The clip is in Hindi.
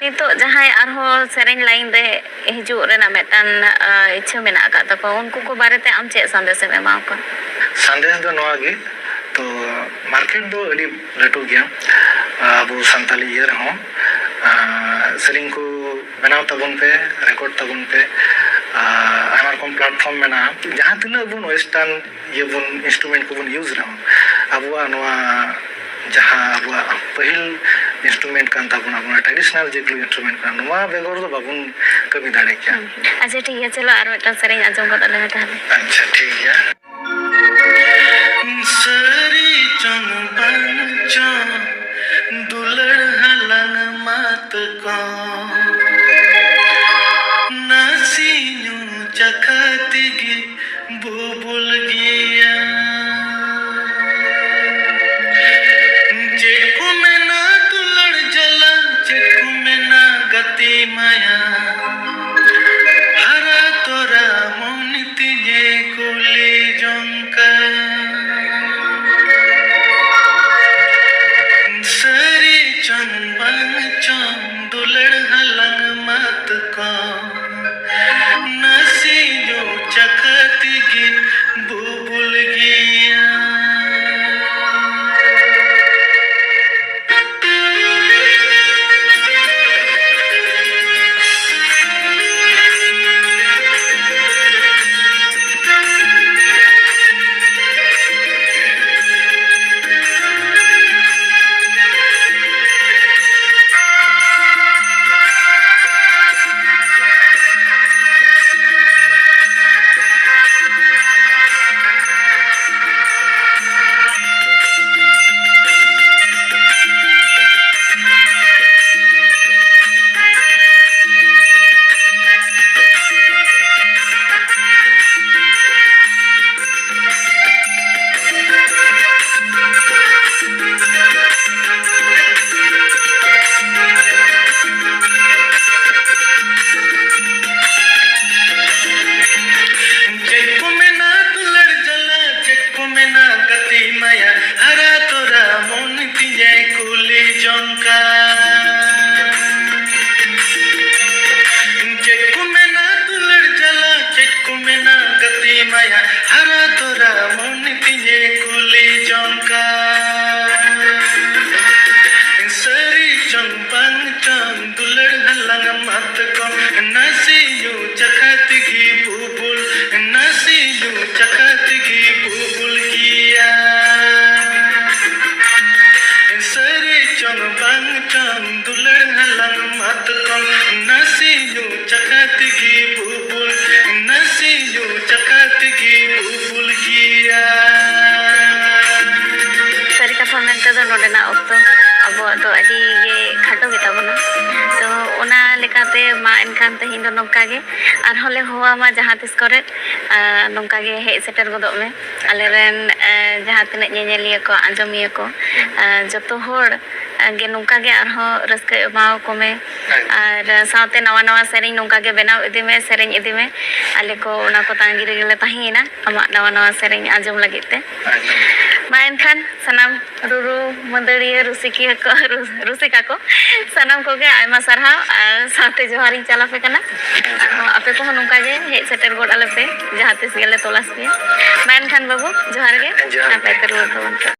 नितो जहां आरहो सेरेन लाइन रे हिजू रेना मेटान इच्छा मेना आका तको उनको को बारेते आम चे संदेश एम एमा को संदेश दो नोआ गे तो मार्केट दो अड़ी लटू गया अबो संताली ईयर हो सेरिंग को बनाव तबन पे रिकॉर्ड तबन पे आमार कम प्लेटफॉर्म में ना जहाँ तिना बुन वेस्टर्न ये बुन इंस्ट्रूमेंट को बुन यूज रहो अबुआ नोआ जहाँ अबुआ पहिल इंस्ट्रूमेंट कान ताबुन अबुना ट्रेडिशनल जेगलो इंस्ट्रूमेंट कान नोआ बेगोर दो बाबुन कभी दाड़े क्या अच्छा ठीक है चलो आरो एटा सेरेन आजम को तले ताले अच्छा ठीक है सरी चंग पंचा दुलड़ हलंग मात को नसीनु चखतिगी बुबुल गिया जेको में ना दुलड़ जला जेको में ना गति माया हरा तोरा मोनिति जे कुली जंका सरी चंबंग चंग दुलड़ हलंग मत को नसी जो चखतिगी बुबुल गिया माया हरा तोरा मन पिंजे कुली जंका सरी चंपंग चंग दुलड़ हलंग मत को नसी यू चखतगी बुबुल नसी यू चखतगी बुबुल किया सरी चंपंग चंग दुलड़ हलंग मत को नसी यू चखतगी बुबुल नसी यू चखतगी बुबुल किया सरी कथा मेनते दो नोडेना ऑक्तो अब तो अडी ये खाटो गेता बना तो ओना लेकाते मा एनखान ते हिंदो नोंका गे आर होले होवा मा जहां तिस करे नोंका गे हे सेटर गोदो में आलेरेन जहां तने नेनेलिया को आंजमिया को जतो होड़ गे नोंका गे आर हो रस्के एमाओ को में आर साथे नवा नवा सेरिंग नोंका गे बनाव इदि में सेरिंग इदि में आले को ओना को तांगी रेगले ताहिना अमा नवा नवा सेरिंग आंजम लगिते मा एनखान सनाम रुरु मंदड़िया रुसिकिया को रुसिका को सनाम को गे आयमा सरहा साथे जोहारिंग चला पे कना आपे को नोंका गे हे सेटर गोड आले पे जहां तिस गेले तोलास पे मा एनखान बाबू जोहार गे आपे तर